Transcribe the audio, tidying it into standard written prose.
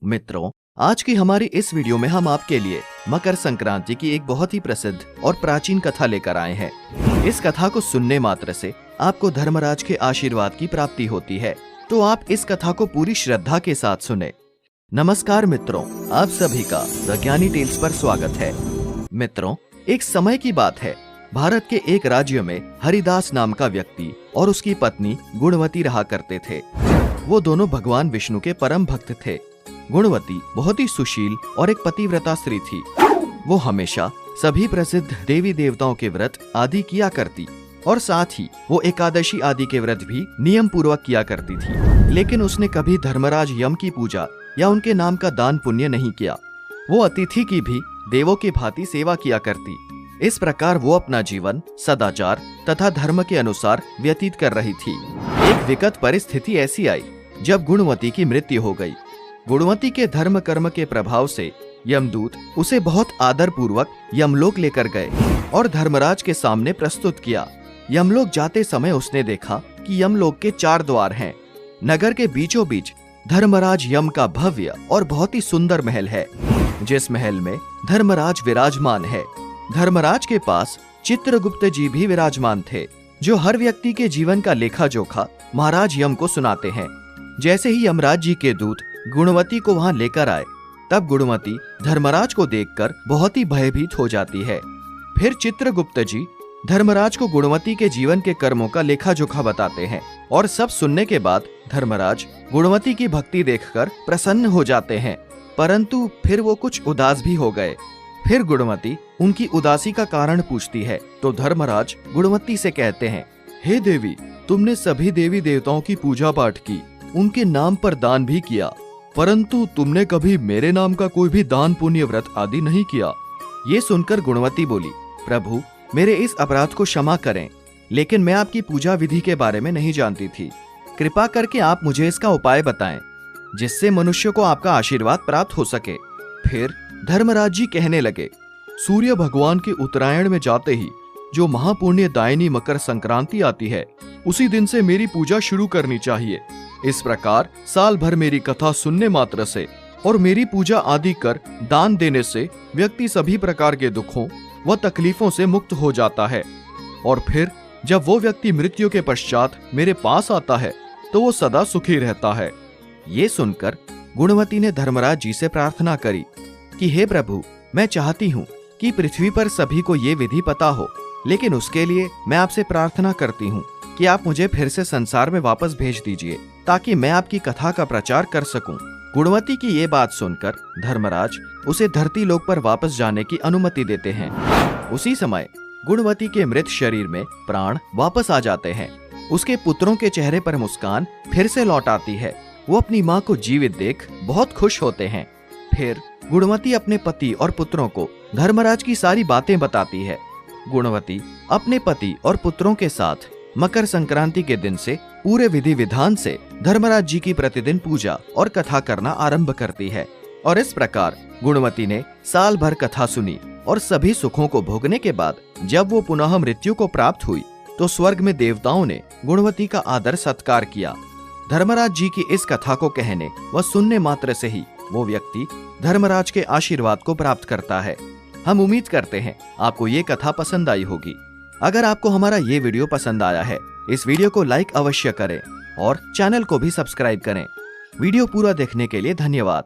मित्रों, आज की हमारी इस वीडियो में हम आपके लिए मकर संक्रांति की एक बहुत ही प्रसिद्ध और प्राचीन कथा लेकर आए हैं। इस कथा को सुनने मात्र से आपको धर्मराज के आशीर्वाद की प्राप्ति होती है, तो आप इस कथा को पूरी श्रद्धा के साथ सुने। नमस्कार मित्रों, आप सभी का द ज्ञानी टेल्स पर स्वागत है। मित्रों, एक समय की बात है, भारत के एक राज्य में हरिदास नाम का व्यक्ति और उसकी पत्नी गुणवती रहा करते थे। वो दोनों भगवान विष्णु के परम भक्त थे। गुणवती बहुत ही सुशील और एक पतिव्रता स्त्री थी। वो हमेशा सभी प्रसिद्ध देवी देवताओं के व्रत आदि किया करती और साथ ही वो एकादशी आदि के व्रत भी नियम पूर्वक किया करती थी। लेकिन उसने कभी धर्मराज यम की पूजा या उनके नाम का दान पुण्य नहीं किया। वो अतिथि की भी देवों की भांति सेवा किया करती। इस प्रकार वो अपना जीवन सदाचार तथा धर्म के अनुसार व्यतीत कर रही थी। एक विकट परिस्थिति ऐसी आई जब गुणवती की मृत्यु हो गई। गुणवती के धर्म कर्म के प्रभाव से यमदूत उसे बहुत आदर पूर्वक यमलोक लेकर गए और धर्मराज के सामने प्रस्तुत किया। यमलोक जाते समय उसने देखा कि यमलोक के 4 द्वार हैं। नगर के बीचों बीच धर्मराज यम का भव्य और बहुत ही सुंदर महल है, जिस महल में धर्मराज विराजमान है। धर्मराज के पास चित्रगुप्त जी भी विराजमान थे, जो हर व्यक्ति के जीवन का लेखा जोखा महाराज यम को सुनाते हैं। जैसे ही यमराज जी के दूत गुणवती को वहां लेकर आए, तब गुणवती धर्मराज को देखकर बहुत ही भयभीत हो जाती है। फिर चित्रगुप्त जी धर्मराज को गुणवती के जीवन के कर्मों का लेखा जोखा बताते हैं और सब सुनने के बाद धर्मराज गुणवती की भक्ति देखकर प्रसन्न हो जाते हैं, परंतु फिर वो कुछ उदास भी हो गए। फिर गुणवती उनकी उदासी का कारण पूछती है, तो धर्मराज गुणवती से कहते हैं, हे देवी, तुमने सभी देवी देवताओं की पूजा पाठ की, उनके नाम पर दान भी किया, परंतु तुमने कभी मेरे नाम का कोई भी दान पुण्य व्रत आदि नहीं किया। ये सुनकर गुणवती बोली, प्रभु, मेरे इस अपराध को क्षमा करें, लेकिन मैं आपकी पूजा विधि के बारे में नहीं जानती थी। कृपा करके आप मुझे इसका उपाय बताएं, जिससे मनुष्य को आपका आशीर्वाद प्राप्त हो सके। फिर धर्मराज जी कहने लगे, सूर्य भगवान के उत्तरायण में जाते ही जो महापुण्य दायिनी मकर संक्रांति आती है, उसी दिन से मेरी पूजा शुरू करनी चाहिए। इस प्रकार साल भर मेरी कथा सुनने मात्र से और मेरी पूजा आदि कर दान देने से व्यक्ति सभी प्रकार के दुखों व तकलीफों से मुक्त हो जाता है, और फिर जब वो व्यक्ति मृत्यु के पश्चात मेरे पास आता है तो वो सदा सुखी रहता है। ये सुनकर गुणवती ने धर्मराज जी से प्रार्थना करी कि हे प्रभु, मैं चाहती हूँ कि पृथ्वी पर सभी को ये विधि पता हो, लेकिन उसके लिए मैं आपसे प्रार्थना करती हूँ कि आप मुझे फिर से संसार में वापस भेज दीजिए, ताकि मैं आपकी कथा का प्रचार कर सकूं। गुणवती की ये बात सुनकर धर्मराज उसे धरती लोक पर वापस जाने की अनुमति देते हैं। उसी समय गुणवती के मृत शरीर में प्राण वापस आ जाते हैं। उसके पुत्रों के चेहरे पर मुस्कान फिर से लौट आती है। वो अपनी माँ को जीवित देख बहुत खुश होते हैं। फिर गुणवती अपने पति और पुत्रों को धर्मराज की सारी बातें बताती है। गुणवती अपने पति और पुत्रों के साथ मकर संक्रांति के दिन से पूरे विधि विधान से धर्मराज जी की प्रतिदिन पूजा और कथा करना आरंभ करती है। और इस प्रकार गुणवती ने साल भर कथा सुनी और सभी सुखों को भोगने के बाद जब वो पुनः मृत्यु को प्राप्त हुई, तो स्वर्ग में देवताओं ने गुणवती का आदर सत्कार किया। धर्मराज जी की इस कथा को कहने व सुनने मात्र से ही वो व्यक्ति धर्मराज के आशीर्वाद को प्राप्त करता है। हम उम्मीद करते हैं आपको ये कथा पसंद आई होगी। अगर आपको हमारा ये वीडियो पसंद आया है, इस वीडियो को लाइक अवश्य करें और चैनल को भी सब्सक्राइब करें। वीडियो पूरा देखने के लिए धन्यवाद।